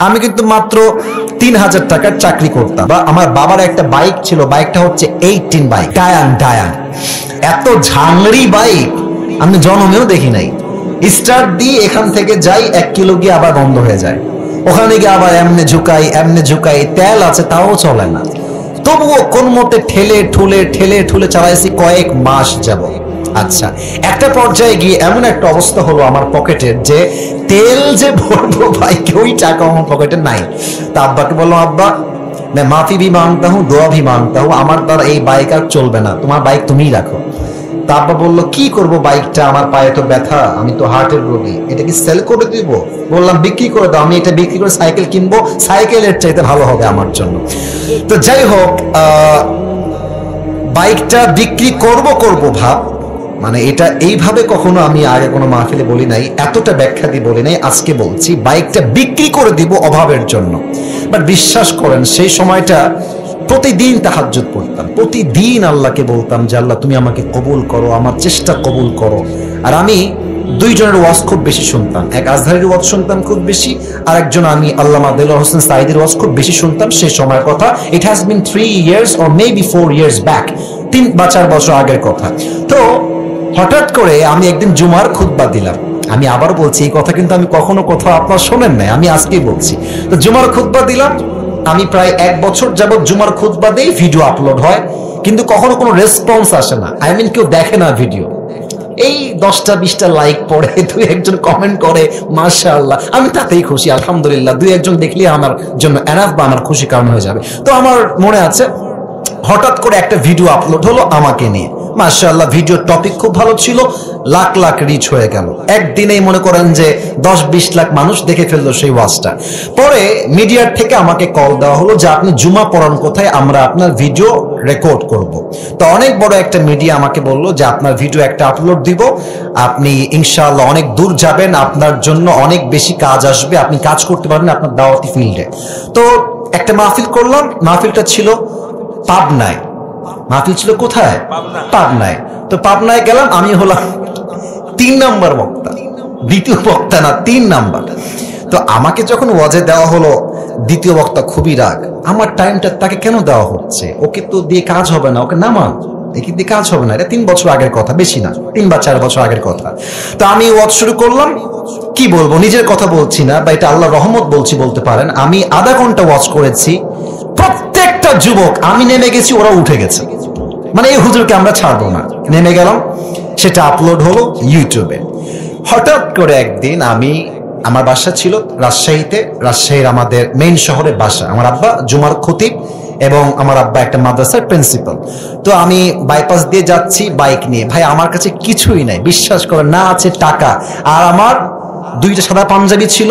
আমি কিন্তু মাত্র 3000 টাকার চাকরি করতাম। বা আমার বাবার একটা বাইক ছিল, বাইকটা হচ্ছে 18 বাইক, ডায়ান। এত ঝাংড়ি বাইক আমি জন্মেও দেখি নাই। স্টার্ট দিয়ে এখান থেকে যাই 1 কিলো গিয়ে আবার বন্ধ হয়ে যায়, ওখানে গিয়ে আবার এমনে ঝুঁকাই, তেল আছে তাও চলে না। তবুও কোন মতে ঠেলে ঠুলে চালাইছি কয়েক মাস যাব। আচ্ছা, একটা পর্যায়ে গিয়ে এমন একটা অবস্থা হলো আমার পকেটের, যে তেল যে ভরবো বাইকে ওই টাকা আমার পকেটে নাই। তা আব্বাকে বললাম, আব্বা मैं माफी भी मांगता हूँ, दुआ भी मांगता हूँ, আমার দ্বারা এই বাইক আর চলবে না, তোমার বাইক তুমিই রাখো। তা আব্বা বললো, কি করবো বাইকটা, আমার পায়ে তো ব্যথা, আমি তো হার্টের রোগী, এটা কি সেল করে দিব? বললাম, বিক্রি করে দাও, আমি এটা বিক্রি করে সাইকেল কিনবো, সাইকেলের চাইতে ভালো হবে আমার জন্য। তো যাই হোক, বাইকটা বিক্রি করব ভাব, মানে এটা এইভাবে কখনো আমি আগে কোনো মাহফিলে বলি নাই, এতটা ব্যাখ্যা দিয়ে বলি নাই, আজকে বলছি বাইকটা বিক্রি করে দিব অভাবের জন্য। বাট বিশ্বাস করেন সেই সময়টা প্রতিদিন তাহাজ্জুদ পড়তাম, প্রতিদিন আল্লাহকে বলতাম যে আল্লাহ তুমি আমাকে কবুল করো, আমার চেষ্টা কবুল করো। আর আমি দুইজনের ওয়াজ খুব বেশি শুনতাম, এক আজহারের ওয়াজ শুনতাম খুব বেশি, আর একজন আমি আল্লামা দেলোয়ার হোসেন সাঈদীর ওয়াজ খুব বেশি শুনতাম সেই সময়ের কথা। It has been 3 years or maybe 4 years back, 3 বা 4 বছর আগের কথা। তো হঠাৎ করে আমি একদিন জুমার খুতবা দিলাম, আমি আবার বলছি এই কথা কিন্তু আমি কখনো কোথাও আপনার শোনেন নাই, আমি আজকেই বলছি। তো জুমার খুতবা দিলাম, আমি প্রায় 1 বছর যাবত জুমার খুতবা দেই, ভিডিও আপলোড হয়, কিন্তু কখনো কোনো রেসপন্স আসে না, আই মিন কেউ দেখে না ভিডিও। এই 10টা-20টা লাইক পড়ে, 2-1জন কমেন্ট করে, মাশাআল্লাহ, আমি তাতেই খুশি, আলহামদুলিল্লাহ, 2-1জন দেখলে আমার জন্য এনাফ বা আমার খুশি কারণ হয়ে যাবে। তো আমার মনে আছে হঠাৎ করে একটা ভিডিও আপলোড হলো আমাকে নিয়ে, মাশাআল্লাহ, ভিডিওর টপিক খুব ভালো ছিল, লাখ লাখ রিচ হয়ে গেল, একদিনেই মনে করেন যে 10-20 লাখ মানুষ দেখে ফেললো সেই ওয়াজটা। পরে মিডিয়ার থেকে আমাকে কল দেওয়া হলো যে আপনি জুমা পড়ান কোথায়, আমরা আপনার ভিডিও রেকর্ড করব। তো অনেক বড় একটা মিডিয়া আমাকে বললো যে আপনার ভিডিও একটা আপলোড দিব, আপনি ইনশাআল্লাহ অনেক দূর যাবেন, আপনার জন্য অনেক বেশি কাজ আসবে, আপনি কাজ করতে পারবেন আপনার দাওয়াতি ফিল্ডে। তো একটা মাহফিল করলাম, মাহফিলটা ছিল পাবনায়। মাহফিল ছিল কোথায়? পাবনায়। তো পাবনায় গেলাম, আমি হলাম 3 নাম্বার বক্তা, দ্বিতীয় বক্তা না, 3 নাম্বার। তো আমাকে যখন ওয়াজে দেওয়া হলো, দ্বিতীয় বক্তা খুবই রাগ, আমার টাইমটা তাকে কেন দেওয়া হচ্ছে, ওকে তো দিয়ে কাজ হবে না, ওকে নামান, দেখি দিয়ে কাজ হবে না, এটা 3 বছর আগের কথা, বেশি না, 3 বা 4 বছর আগের কথা। তো আমি ওয়াজ শুরু করলাম, কি বলবো, নিজের কথা বলছি না বা এটা আল্লাহর রহমত বলছি বলতে পারেন, আমি আধা ঘন্টা ওয়াজ করেছি, প্রত্যেকটা যুবক, আমি নেমে গেছি ওরা উঠে গেছে, মানে এই হুজুরকে আমরা ছাড়বো না, নেমে গেলাম, সেটা আপলোড হলো ইউটিউবে। হঠাৎ করে একদিন আমার বাসা ছিল রাজশাহীতে, রাজশাহীর আমাদের মেইন শহরের বাসা, আমার আব্বা জুমার খতিব এবং আমার আব্বা একটা মাদ্রাসার প্রিন্সিপাল। তো আমি বাইপাস দিয়ে যাচ্ছি বাইক নিয়ে, ভাই আমার কাছে কিছুই নাই, বিশ্বাস করে না আছে টাকা, আর আমার 2টা সাদা পাঞ্জাবি ছিল,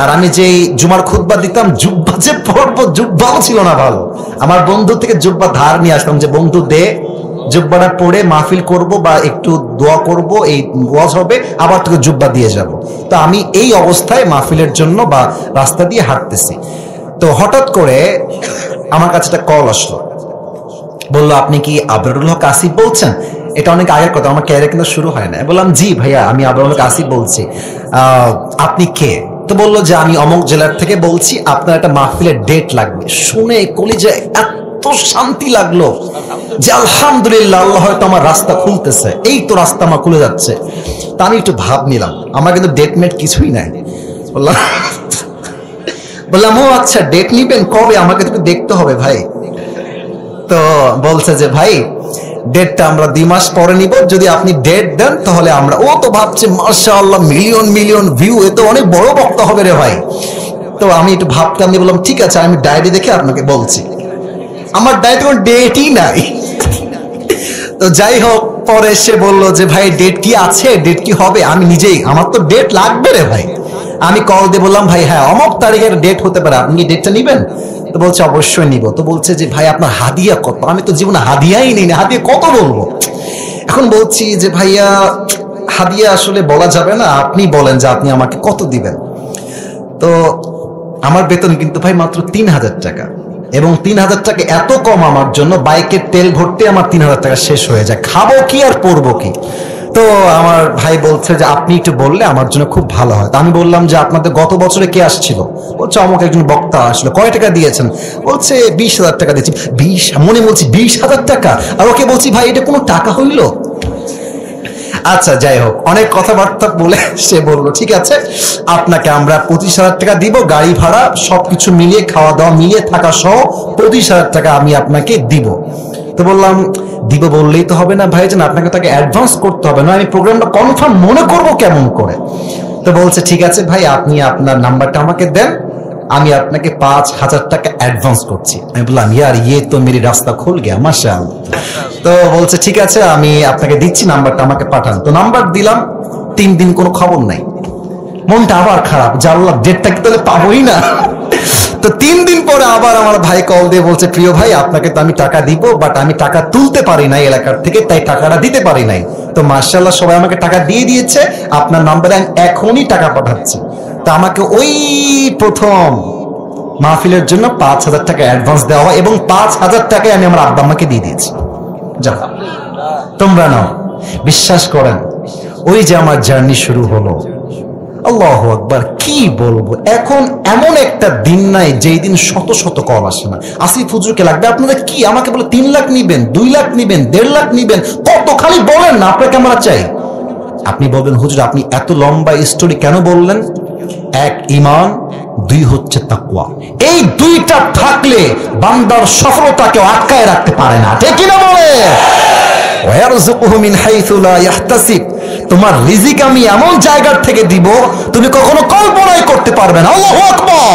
আর আমি যেই জুমার খুতবা দিতাম, জুব্বা যে পরবো, জুব্বাও ছিল না ভালো, আমার বন্ধু থেকে জুব্বা ধার নিয়ে আসতাম, যে বন্ধু দে, জুব্বাটা পরে মাহফিল করব বা একটু দোয়া করব, এই ওয়াজ হবে, আবার তোকে জুব্বা দিয়ে যাব। তো আমি এই অবস্থায় মাহফিলের জন্য বা রাস্তা দিয়ে হাঁটতেছি, তো হঠাৎ করে আমার কাছে একটা কল আসলো, বললো আপনি কি আবরারুল হক আসিফ বলছেন? এটা অনেক আগের কথা, আমার ক্যারিয়ার কিন্তু শুরু হয় না। বললাম জি ভাইয়া, আমি আবরারুল হক আসিফ বলছি, আপনি কে? তো বললো যে আমি অমুক জেলার থেকে বলছি, আপনার একটা মাহফিলের ডেট লাগবে। শুনে কলিজায় এত শান্তি লাগলো যে আলহামদুলিল্লাহ, আল্লাহ হয়তো আমার রাস্তা খুলতেছে, এই তো রাস্তা আমার খুলে যাচ্ছে। তা আমি একটু ভাব নিলাম, আমার কিন্তু ডেট মেট কিছুই নাই। বললাম ও আচ্ছা, ডেট নিবেন কবে, আমাকে তো দেখতে হবে ভাই। তো বলছে যে ভাই ডেটটা আমরা 2 মাস পরে নিব, যদি আপনি ডেট দেন তাহলে আমরা। ও তো ভাবছে মাশাআল্লাহ, মিলিয়ন ভিউ, এ তো অনেক বড় বক্তা হবে রে ভাই। তো আমি একটু ভাবতে, আমি বললাম ঠিক আছে, আমি ডায়েরি দেখে আপনাকে বলছি। আমার ডায়েরিতে কোনো ডেটই নাই। তো যাই হোক, পরে সে বললো যে ভাই ডেট কি আছে, ডেট কি হবে? আমি নিজেই, আমার তো ডেট লাগবে রে ভাই। আমি কল দিয়ে বললাম ভাই হ্যাঁ অমুক তারিখের ডেট হতে পারে, আপনি কি ডেটটা নিবেন? তো বলছে অবশ্যই নিব। তো বলছে যে ভাই আপনার হাদিয়া কত? আমি তো জীবনে হাদিয়াই নিই না, হাদিয়া কত বলবো। এখন বলছি যে ভাইয়া হাদিয়া আসলে বলা যাবে না, আপনি বলেন যে আপনি আমাকে কত দিবেন। তো আমার বেতন কিন্তু ভাই মাত্র 3000 টাকা, এবং 3000 টাকা এত কম আমার জন্য, বাইকের তেল ভরতে আমার 3000 টাকা শেষ হয়ে যায়, খাবো কি আর পরবো কি। তো আমার ভাই বলছে যে আপনি একটু বললে আমার জন্য খুব ভালো হয়। তো আমি বললাম যে আপনাদের গত বছরে কে আসছিল? বলছে আমাকে একজন বক্তা আসলো। কয় টাকা দিয়েছেন? বলছে 20,000 টাকা দিয়েছি। 20? মনে বলছি 20,000 টাকা? আর ওকে বলছি ভাই এটা কোনো টাকা হইল? আচ্ছা যাই হোক, অনেক কথাবার্তা বলে সে বললো ঠিক আছে আপনাকে আমরা 25,000 টাকা দিব, গাড়ি ভাড়া সবকিছু মিলিয়ে, খাওয়া দাওয়া মিলিয়ে, থাকা সহ 25,000 টাকা আমি আপনাকে দিব। তো বললাম দিব বললেই তো হবে না ভাইজান, আপনাকে তাকে অ্যাডভান্স করতে হবে, না আমি প্রোগ্রামটা কনফার্ম মনে করব কেমন করে। তো বলছে ঠিক আছে ভাই আপনি আপনার নাম্বারটা আমাকে দেন, আমি আপনাকে 5,000 টাকা অ্যাডভান্স করছি। আমি বললাম ইয়ার ইয়ে তো মেরি রাস্তা খুল গিয়া মাশাআল্লাহ। তো বলছে ঠিক আছে আমি আপনাকে দিচ্ছি, নাম্বারটা আমাকে পাঠান। তো নাম্বার দিলাম, 3 দিন কোনো খবর নাই। মনটা আবার খারাপ, জানলাম ডেটটা কি তাহলে পাবোই না। তো 3 দিন পরে আবার আমার ভাই কল দিয়ে বলছে প্রিয় ভাই আপনাকে তো আমি টাকা দিব, বাট আমি টাকা তুলতে পারি নাই এলাকার থেকে, তাই টাকাটা দিতে পারি নাই। তো মাশাআল্লাহ সবাই আমাকে টাকা দিয়ে দিয়েছে, আপনার নাম্বারে আমি এখনই টাকা পাঠাচ্ছি। তো আমাকে ওই প্রথম মাহফিলের জন্য 5,000 টাকা অ্যাডভান্স দেওয়া হয় এবং 5,000 টাকায় আমি আমার আব্বা আম্মাকে দিয়ে দিয়েছি। যাও তোমরা নাও। বিশ্বাস করেন ওই যে আমার জার্নি শুরু হলো, আল্লাহু আকবার, কি বলবো। এখন এমন একটা দিন নাই যেই দিন শত শত কল আসে না। আসিফ হুজুরকে লাগবে আপনাদের কি, আমাকে বলে 3 লাখ নিবেন, 2 লাখ নিবেন, 1.5 লাখ নিবেন, কত খালি বলেন না আপনাকে আমরা চাই। আপনি বলবেন হুজুর আপনি এত লম্বা স্টোরি কেন বললেন? 1 ঈমান, 2 হচ্ছে তাকওয়া। এই 2টা থাকলে বান্দার সফলতাকে আটকায় রাখতে পারে না, ঠিক কি না বলে? ওয়ারযুকুহু মিন হাইসু লা ইয়াহতাসিব, তোমার রিজিক আমি এমন জায়গা থেকে দিব তুমি কখনো কল্পনাই করতে পারবে না। আল্লাহু আকবার।